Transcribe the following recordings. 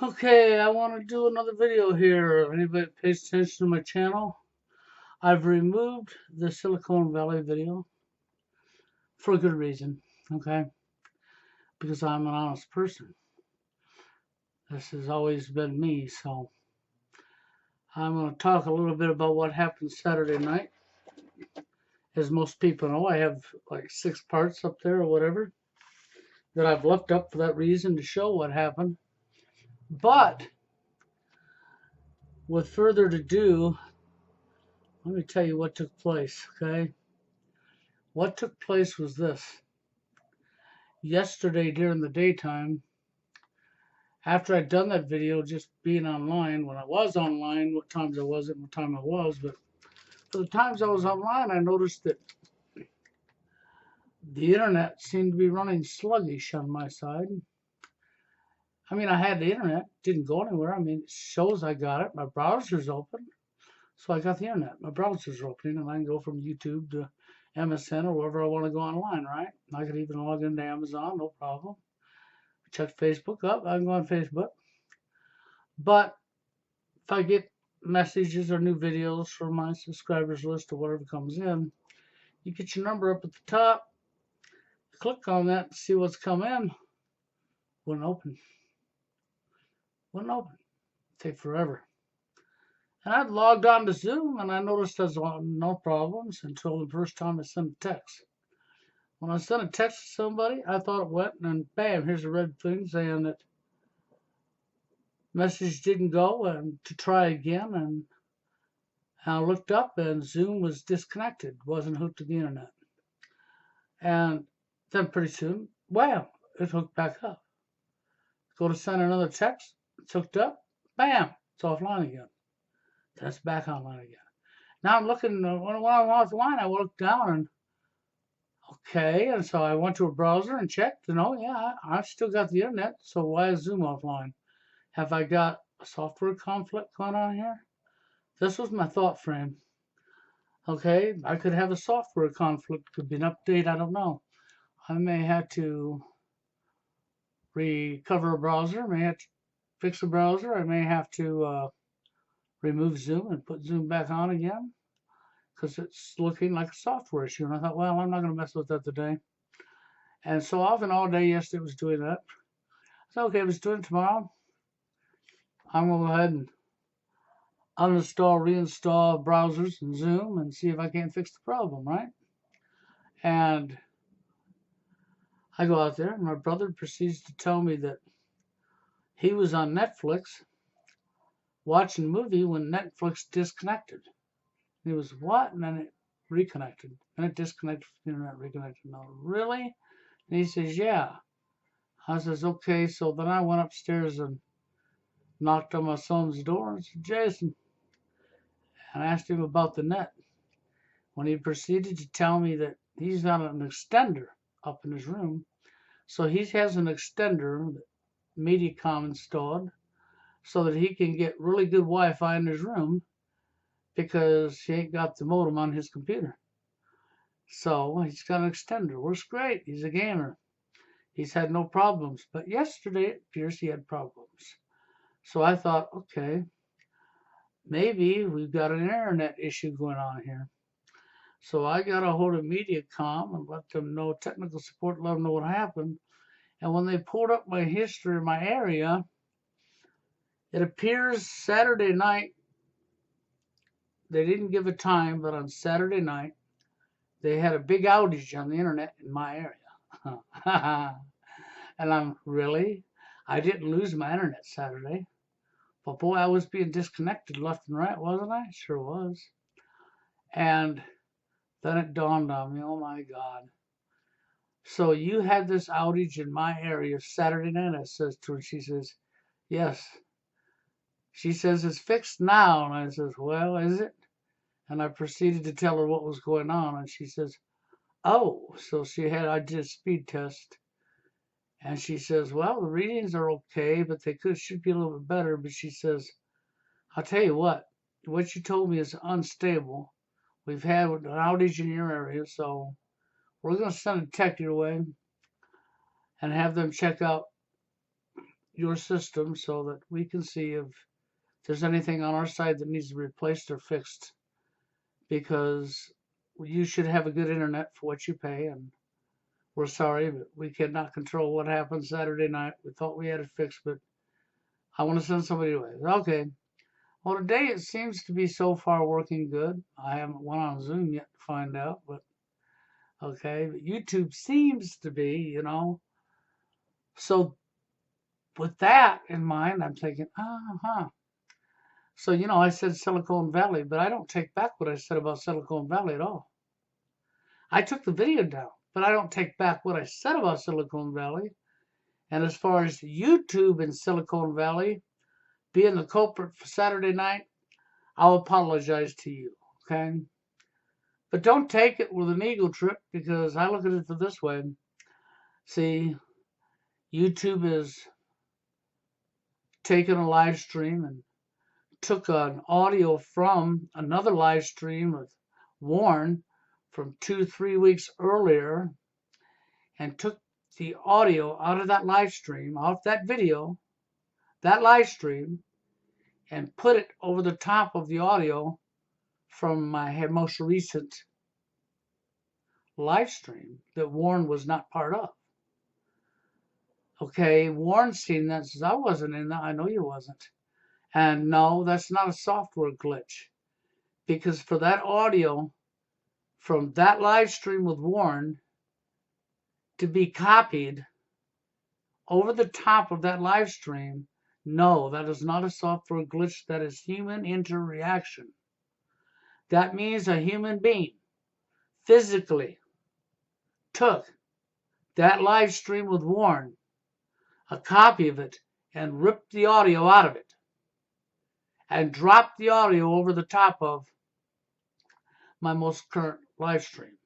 Okay, I want to do another video here. If anybody pays attention to my channel, I've removed the Silicon Valley video for a good reason, okay? Because I'm an honest person. This has always been me, so I'm going to talk a little bit about what happened Saturday night. As most people know, I have like 6 parts up there or whatever that I've left up for that reason to show what happened. But with further ado, let me tell you what took place, okay? What took place was this. Yesterday during the daytime, after I'd done that video, just being online, when I was online, what times I wasn't, what time I was, but for the times I was online, I noticed that the internet seemed to be running sluggish on my side. I mean, I had the internet, didn't go anywhere. I mean, it shows I got it. My browser's open, so I got the internet. My browser's opening, and I can go from YouTube to MSN or wherever I want to go online, right? I could even log into Amazon, no problem. Check Facebook up, I can go on Facebook. But if I get messages or new videos from my subscribers list or whatever comes in, you get your number up at the top, click on that to see what's come in. Wouldn't open. Wouldn't open. Take forever. And I'd logged on to Zoom and I noticed there's no problems until the first time I sent a text. When I sent a text to somebody, I thought it went, and bam, here's a red thing saying that message didn't go and to try again. And I looked up and Zoom was disconnected, wasn't hooked to the internet. And then pretty soon, wow, it hooked back up. Go to send another text, it's hooked up, bam, it's offline again. That's back online again. Now I'm looking, when I'm offline, I look down and, okay, and so I went to a browser and checked, and oh yeah, I've still got the internet, so why is Zoom offline? Have I got a software conflict going on here? This was my thought frame. Okay, I could have a software conflict, could be an update, I don't know. I may have to recover a browser, may have to fix a browser, I may have to remove Zoom and put Zoom back on again because it's looking like a software issue. And I thought, well, I'm not going to mess with that today. And so often all day yesterday was doing that. So okay, I was doing it tomorrow. I'm going to go ahead and uninstall, reinstall browsers and Zoom and see if I can't fix the problem, right? And I go out there and my brother proceeds to tell me that he was on Netflix watching a movie when Netflix disconnected. And he was, what? And then it reconnected. And it disconnected from the internet, reconnected. No, really? And he says, yeah. I says, okay. So then I went upstairs and knocked on my son's door and said, Jason, and I asked him about the net. When he proceeded to tell me that he's got an extender up in his room. So he has an extender that Mediacom installed so that he can get really good Wi-Fi in his room because he ain't got the modem on his computer. So he's got an extender. Works great. He's a gamer. He's had no problems. But yesterday it appears he had problems. So I thought, okay, maybe we've got an internet issue going on here. So I got a hold of Mediacom and let them know, technical support, let them know what happened. And when they pulled up my history in my area, it appears Saturday night, they didn't give a time, but on Saturday night, they had a big outage on the internet in my area. And I'm really, I didn't lose my internet Saturday. But boy, I was being disconnected left and right, wasn't I? Sure was. And then it dawned on me, oh my God. So you had this outage in my area Saturday night, I says to her, she says, yes. She says, it's fixed now. And I says, well, is it? And I proceeded to tell her what was going on. And she says, oh, so I did a speed test. And she says, well, the readings are okay, but they should be a little bit better. But she says, I'll tell you what you told me is unstable. We've had an outage in your area, so we're going to send a tech your way and have them check out your system so that we can see if there's anything on our side that needs to be replaced or fixed, because you should have a good internet for what you pay, and we're sorry, but we cannot control what happened Saturday night. We thought we had it fixed, but I want to send somebody away. Okay. Well, today it seems to be so far working good. I haven't went on Zoom yet to find out, but okay. But YouTube seems to be, So with that in mind, I'm thinking, So, I said Silicon Valley, but I don't take back what I said about Silicon Valley at all. I took the video down, but I don't take back what I said about Silicon Valley. And as far as YouTube in Silicon Valley being the culprit for Saturday night, I'll apologize to you, okay? But don't take it with an ego trip, because I look at it this way. See, YouTube is taking a live stream and took an audio from another live stream with Warren from 2-3 weeks earlier, and took the audio out of that live stream, off that video, that live stream, and put it over the top of the audio from my most recent live stream that Warren was not part of. Okay, Warren seen that, says, I wasn't in that. I know you wasn't. And no, that's not a software glitch, because for that audio from that live stream with Warren to be copied over the top of that live stream, no, that is not a software glitch. That is human interreaction. That means a human being physically took that live stream with Warren, a copy of it, and ripped the audio out of it, and dropped the audio over the top of my most current live stream.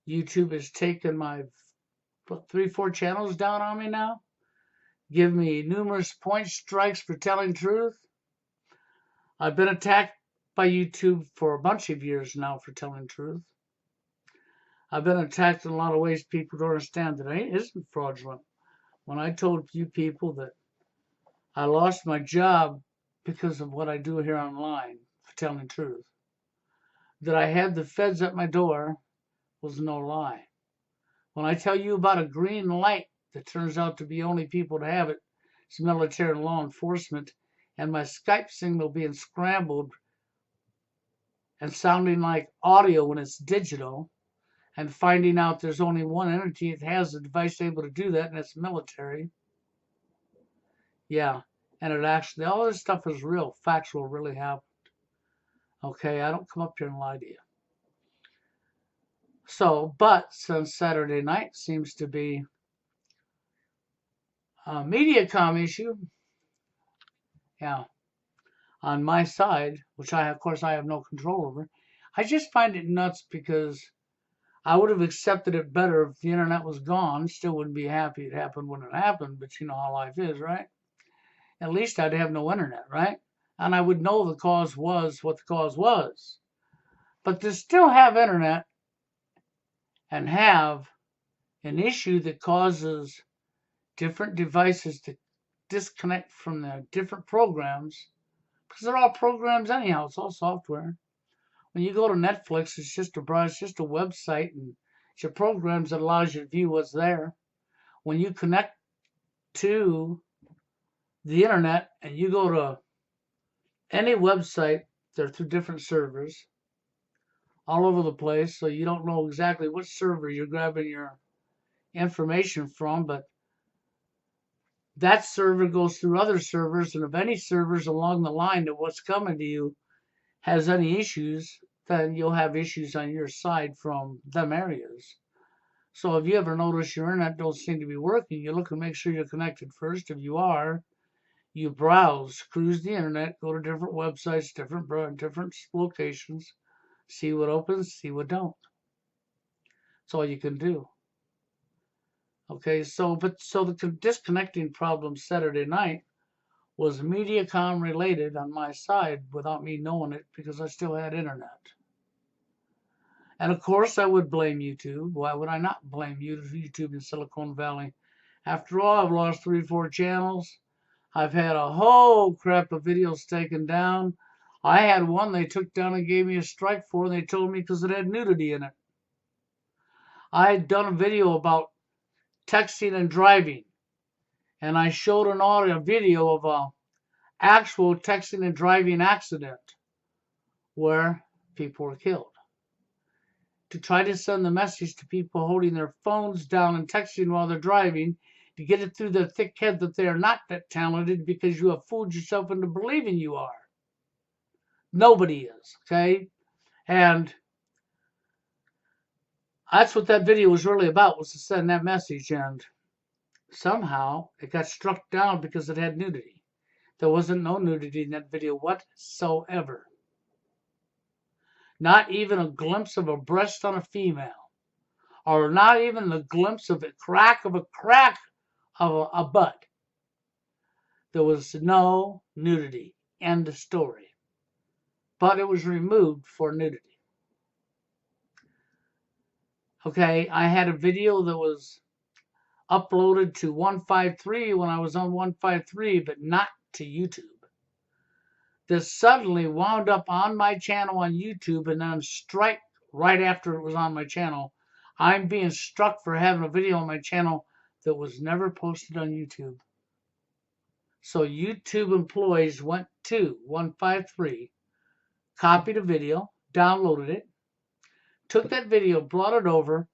YouTube has taken my 3-4 channels down on me now, give me numerous point strikes for telling truth. I've been attacked by YouTube for a bunch of years now for telling truth. I've been attacked in a lot of ways. People don't understand that it isn't fraudulent. When I told you people that I lost my job because of what I do here online for telling truth, that I had the feds at my door, was no lie. When I tell you about a green light that turns out to be only people to have it, it's military and law enforcement, and my Skype signal being scrambled and sounding like audio when it's digital, and finding out there's only one entity that has a device able to do that, and it's military. Yeah, and it actually, all this stuff is real, factual, really happened. Okay, I don't come up here and lie to you. So, but since Saturday night seems to be a MediaCom issue, yeah, on my side, which of course I have no control over, I just find it nuts, because I would have accepted it better if the internet was gone. Still wouldn't be happy it happened when it happened, but you know how life is, right? At least I'd have no internet, right? And I would know the cause was what the cause was. But to still have internet and have an issue that causes different devices to disconnect from their different programs, because they're all programs anyhow, it's all software. When you go to Netflix, it's just a website, and it's your programs that allows you to view what's there. When you connect to the internet and you go to any website, they're through different servers all over the place, so you don't know exactly which server you're grabbing your information from, but that server goes through other servers, and if any servers along the line that what's coming to you has any issues, then you'll have issues on your side from them areas. So if you ever notice your internet don't seem to be working, you look and make sure you're connected first. If you are, you browse, cruise the internet, go to different websites, different locations, see what opens, see what don't. That's all you can do. Okay, so the disconnecting problem Saturday night was MediaCom related on my side without me knowing it, because I still had internet. And of course I would blame YouTube. Why would I not blame YouTube in Silicon Valley After all, I've lost 3-4 channels. I've had a whole crap of videos taken down. I had one they took down and gave me a strike for, and they told me because it had nudity in it. I had done a video about texting and driving, and I showed a video of a actual texting and driving accident where people were killed. To try to send the message to people holding their phones down and texting while they're driving, to get it through their thick head that they are not that talented because you have fooled yourself into believing you are. Nobody is, okay? And that's what that video was really about, was to send that message. And somehow it got struck down because it had nudity. There wasn't no nudity in that video whatsoever. Not even a glimpse of a breast on a female. Or not even the glimpse of a crack of a butt. There was no nudity. End of story. But it was removed for nudity. Okay, I had a video that was uploaded to 153 when I was on 153, but not to YouTube. This suddenly wound up on my channel on YouTube and then strike right after it was on my channel. I'm being struck for having a video on my channel that was never posted on YouTube. So YouTube employees went to 153, copied a video, downloaded it, took that video, brought it over,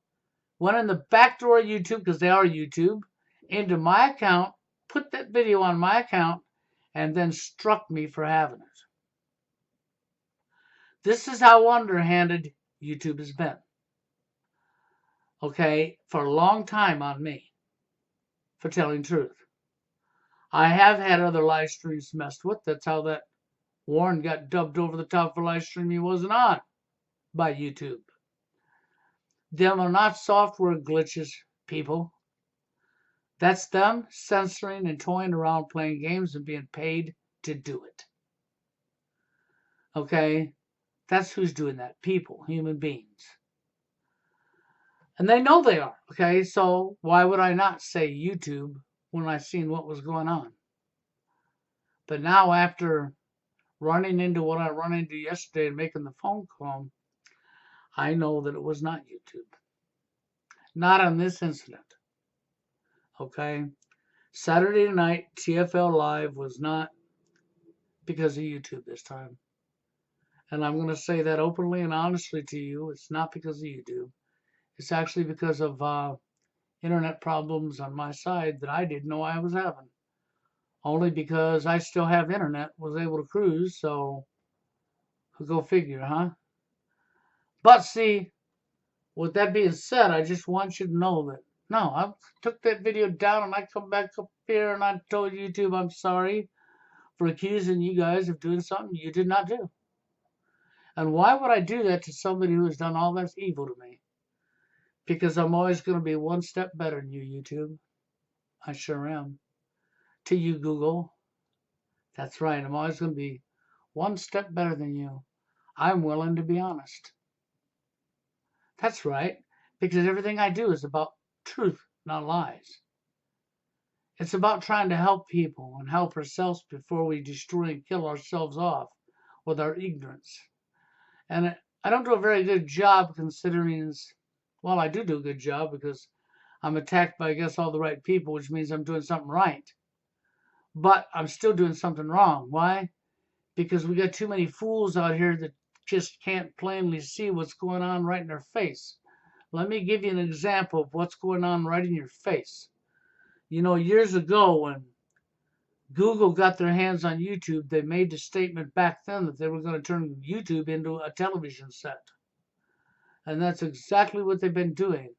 went in the back door of YouTube, because they are YouTube, into my account, put that video on my account, and then struck me for having it. This is how underhanded YouTube has been. Okay, for a long time on me, for telling truth. I have had other live streams messed with. That's how that Warren got dubbed over the top for live stream he wasn't on by YouTube. Them are not software glitches, people. That's them censoring and toying around playing games and being paid to do it. Okay? That's who's doing that. People, human beings. And they know they are. Okay? So why would I not say YouTube when I seen what was going on? But now after running into what I run into yesterday and making the phone call, I know that it was not YouTube. Not on this incident. Okay? Saturday night, TFL Live was not because of YouTube this time. And I'm going to say that openly and honestly to you. It's not because of YouTube. It's actually because of internet problems on my side that I didn't know I was having. Only because I still have internet, was able to cruise, so go figure, huh? But see, with that being said, I just want you to know that, no, I took that video down and I come back up here and I told YouTube I'm sorry for accusing you guys of doing something you did not do. And why would I do that to somebody who has done all this evil to me? Because I'm always going to be one step better than you, YouTube. I sure am. To you, Google. That's right. I'm always going to be one step better than you. I'm willing to be honest. That's right. Because everything I do is about truth, not lies. It's about trying to help people and help ourselves before we destroy and kill ourselves off with our ignorance. And I don't do a very good job considering, well, I do a good job because I'm attacked by, I guess, all the right people, which means I'm doing something right. But I'm still doing something wrong. Why? Because we got too many fools out here that just can't plainly see what's going on right in their face. Let me give you an example of what's going on right in your face. You know, years ago when Google got their hands on YouTube, they made the statement back then that they were going to turn YouTube into a television set. And that's exactly what they've been doing.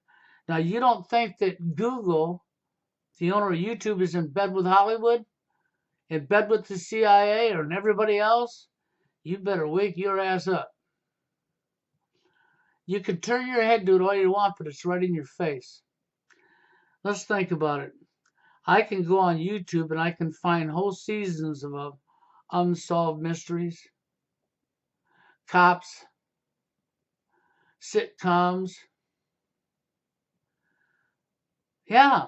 Now, you don't think that Google, the owner of YouTube, is in bed with Hollywood? In bed with the CIA or everybody else? You better wake your ass up. You can turn your head to it all you want, but it's right in your face. Let's think about it. I can go on YouTube and I can find whole seasons of unsolved mysteries, cops, sitcoms. Yeah,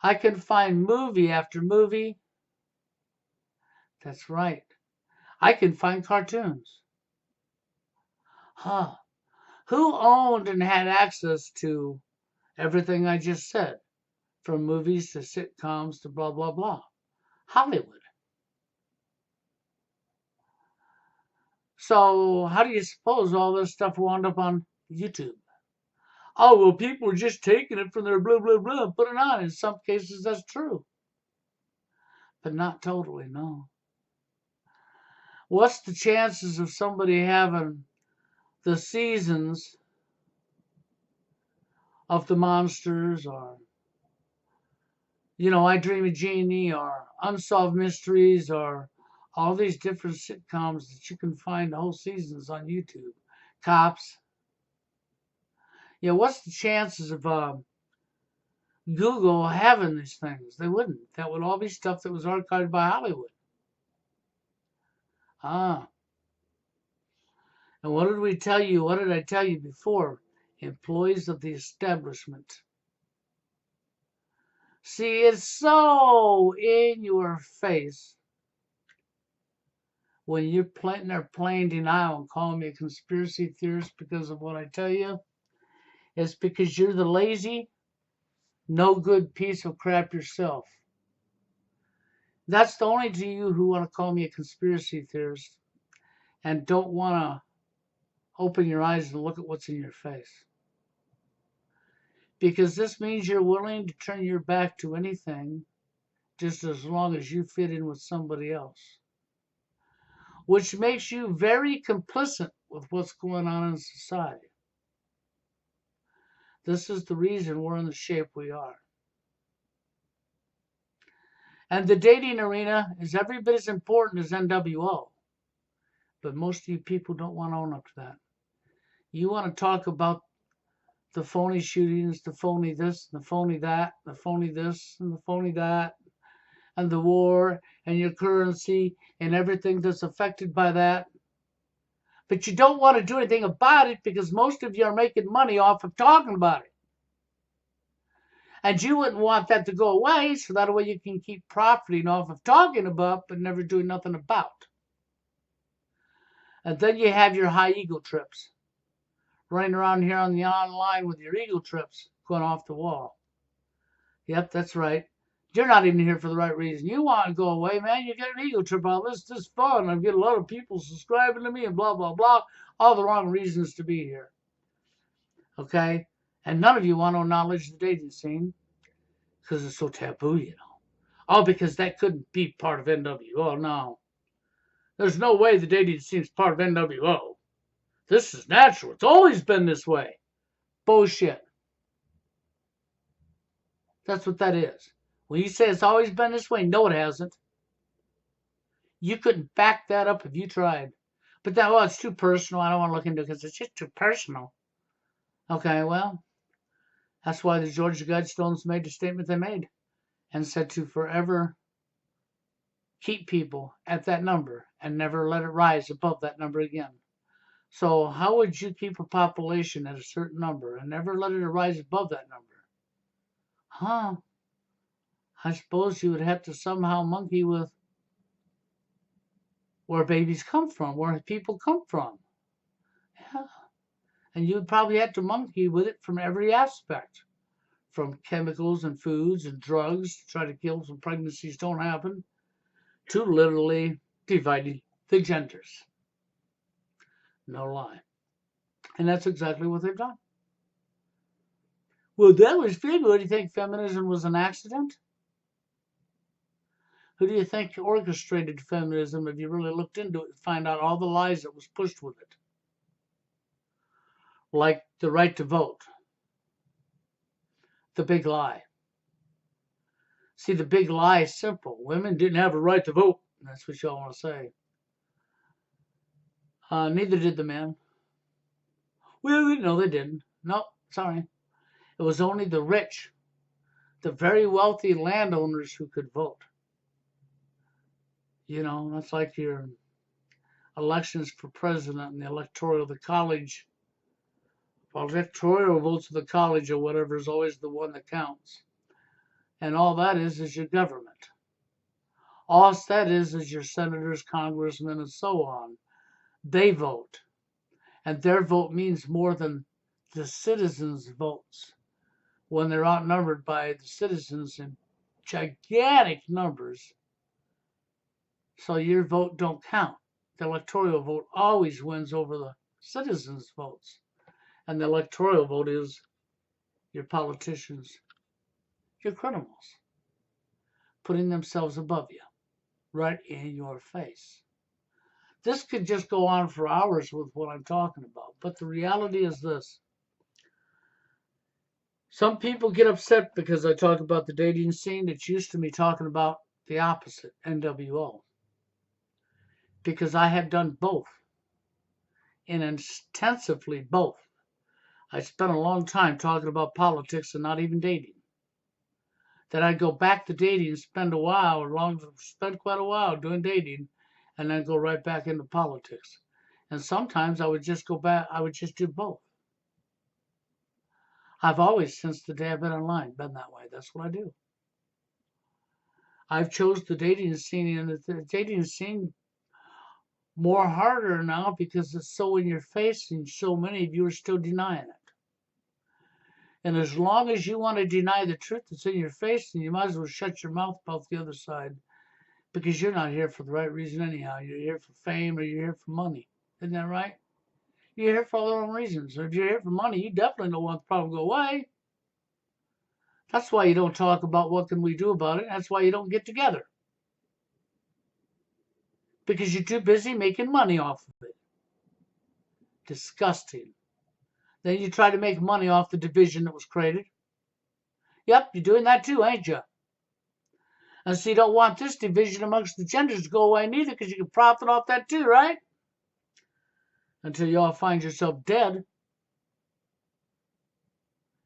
I can find movie after movie. That's right. I can find cartoons. Huh. Who owned and had access to everything I just said? From movies to sitcoms to blah, blah, blah. Hollywood. So how do you suppose all this stuff wound up on YouTube? Oh, well, people are just taking it from their blah, blah, blah and putting it on. In some cases, that's true. But not totally, no. What's the chances of somebody having the seasons of the Monsters or, I Dream of Jeannie or Unsolved Mysteries or all these different sitcoms that you can find whole seasons on YouTube? Cops. What's the chances of Google having these things? They wouldn't. That would all be stuff that was archived by Hollywood. Ah. And what did we tell you? What did I tell you before? Employees of the establishment. See, it's so in your face when you're playing denial and calling me a conspiracy theorist because of what I tell you. It's because you're the lazy, no good piece of crap yourself. That's the only to you who want to call me a conspiracy theorist and don't want to open your eyes and look at what's in your face. Because this means you're willing to turn your back to anything just as long as you fit in with somebody else. Which makes you very complicit with what's going on in society. This is the reason we're in the shape we are. And the dating arena is every bit as important as NWO. But most of you people don't want to own up to that. You want to talk about the phony shootings, the phony this, the phony that, the phony this, and the phony that, and the war, and your currency, and everything that's affected by that. But you don't want to do anything about it because most of you are making money off of talking about it. And you wouldn't want that to go away, so that way you can keep profiting off of talking about but never doing nothing about. And then you have your high ego trips. Running around here on the online with your ego trips going off the wall. Yep, that's right. You're not even here for the right reason. You want to go away, man. You get an ego trip out of this. This is fun. I get a lot of people subscribing to me and blah, blah, blah. All the wrong reasons to be here. Okay? And none of you want to acknowledge the dating scene because it's so taboo, Oh, because that couldn't be part of NWO. No. There's no way the dating scene is part of NWO. This is natural. It's always been this way. Bullshit. That's what that is. When you say it's always been this way, no, it hasn't. You couldn't back that up if you tried. But that, well, it's too personal. I don't want to look into it because it's just too personal. Okay, well, that's why the Georgia Guidestones made the statement they made and said to forever keep people at that number and never let it rise above that number again. So how would you keep a population at a certain number and never let it rise above that number? Huh? I suppose you would have to somehow monkey with where babies come from, where people come from. Yeah. And you would probably have to monkey with it from every aspect, from chemicals and foods and drugs to try to kill some pregnancies don't happen, to literally dividing the genders. No lie. And that's exactly what they've done. Well, that was feminism. Do you think feminism was an accident? Who do you think orchestrated feminism if you really looked into it and find out all the lies that was pushed with it? Like the right to vote. The big lie. See, the big lie is simple. Women didn't have a right to vote. That's what y'all want to say. Neither did the men. Well, no, they didn't. No, sorry. It was only the rich, the very wealthy landowners who could vote. That's like your elections for president and the electoral college. Electoral votes of the college or whatever is always the one that counts. And all that is your government. All that is your senators, congressmen, and so on. They vote. And their vote means more than the citizens' votes when they're outnumbered by the citizens in gigantic numbers. So your vote don't count. The electoral vote always wins over the citizens' votes. And the electoral vote is your politicians, your criminals, putting themselves above you, right in your face. This could just go on for hours with what I'm talking about, but the reality is this. Some people get upset because I talk about the dating scene. It's used to me talking about the opposite, NWO. Because I have done both, and intensively both. I spent a long time talking about politics and not even dating. Then I'd go back to dating, spend quite a while doing dating, and then go right back into politics. And sometimes I would just go back, I would just do both. I've always, since the day I've been online, been that way. That's what I do. I've chose the dating scene, and the dating scene more harder now because it's so in your face and so many of you are still denying it. And as long as you want to deny the truth that's in your face, then you might as well shut your mouth about the other side, because you're not here for the right reason anyhow. You're here for fame or you're here for money. Isn't that right? You're here for all the wrong reasons. If you're here for money, you definitely don't want the problem to go away. That's why you don't talk about what can we do about it. That's why you don't get together. Because you're too busy making money off of it. Disgusting. Then you try to make money off the division that was created. Yep, you're doing that too, ain't you? And so you don't want this division amongst the genders to go away neither, because you can profit off that too, right? Until you all find yourself dead.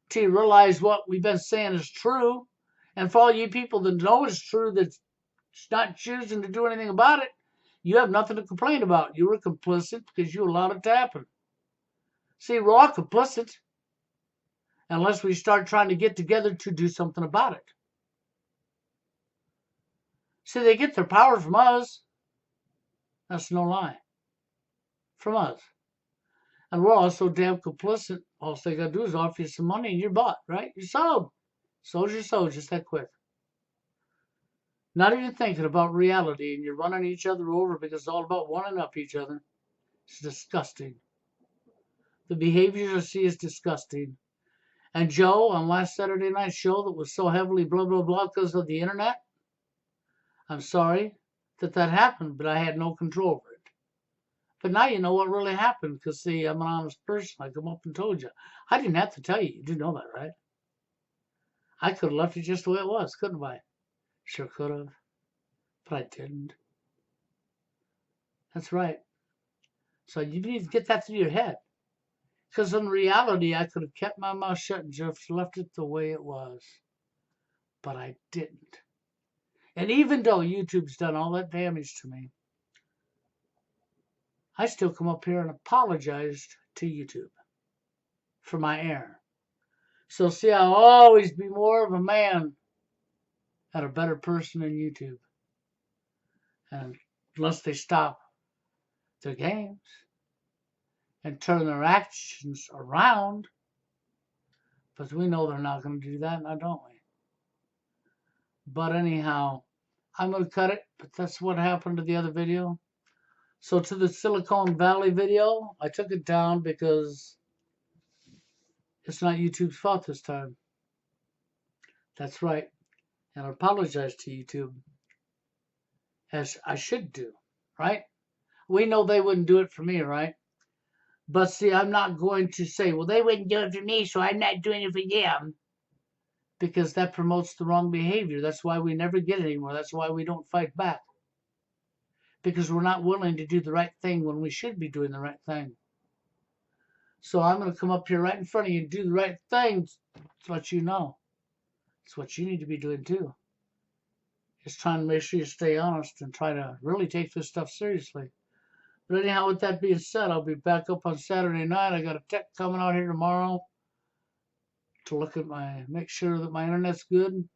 Till you realize what we've been saying is true. And for all you people that know it's true, that's not choosing to do anything about it, you have nothing to complain about. You were complicit because you allowed it to happen. See, we're all complicit unless we start trying to get together to do something about it. See, they get their power from us. That's no lie. From us. And we're all so damn complicit, all they got to do is offer you some money and you're bought, right? You're sold. Sold your soul just that quick. Not even thinking about reality, and you're running each other over because it's all about one up each other. It's disgusting. The behaviors I see is disgusting. And Joe, on last Saturday night's show that was so heavily blah, blah, blah because of the internet, I'm sorry that happened, but I had no control over it. But now you know what really happened, because, see, I'm an honest person. I come up and told you. I didn't have to tell you. You do know that, right? I could have left it just the way it was, couldn't I? Sure could have. But I didn't. That's right. So you need to get that through your head. Because in reality, I could have kept my mouth shut and just left it the way it was. But I didn't. And even though YouTube's done all that damage to me, I still come up here and apologize to YouTube for my error. So see, I'll always be more of a man and a better person than YouTube. And unless they stop their games and turn their actions around. But we know they're not going to do that, now don't we? But anyhow, I'm going to cut it, but that's what happened to the other video. So to the Silicon Valley video, I took it down because it's not YouTube's fault this time. That's right. And I apologize to YouTube, as I should do, right? We know they wouldn't do it for me, right? But see, I'm not going to say, well, they wouldn't do it for me, so I'm not doing it for them. Because that promotes the wrong behavior. That's why we never get anywhere. That's why we don't fight back. Because we're not willing to do the right thing when we should be doing the right thing. So I'm going to come up here right in front of you and do the right thing to let you know. It's what you need to be doing too. Just trying to make sure you stay honest and try to really take this stuff seriously. But anyhow, with that being said, I'll be back up on Saturday night. I got a tech coming out here tomorrow to look at make sure that my internet's good.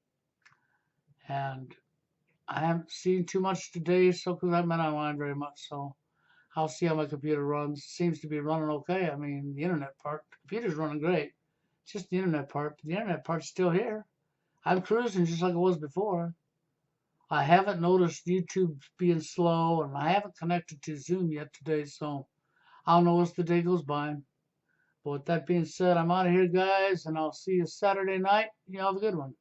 And I haven't seen too much today, so because I haven't been online very much, so I'll see how my computer runs. Seems to be running okay. I mean, the internet part, the computer's running great. It's just the internet part. But the internet part's still here. I'm cruising just like it was before. I haven't noticed YouTube being slow, and I haven't connected to Zoom yet today, so I'll know as the day goes by. But with that being said, I'm out of here, guys, and I'll see you Saturday night. You have a good one.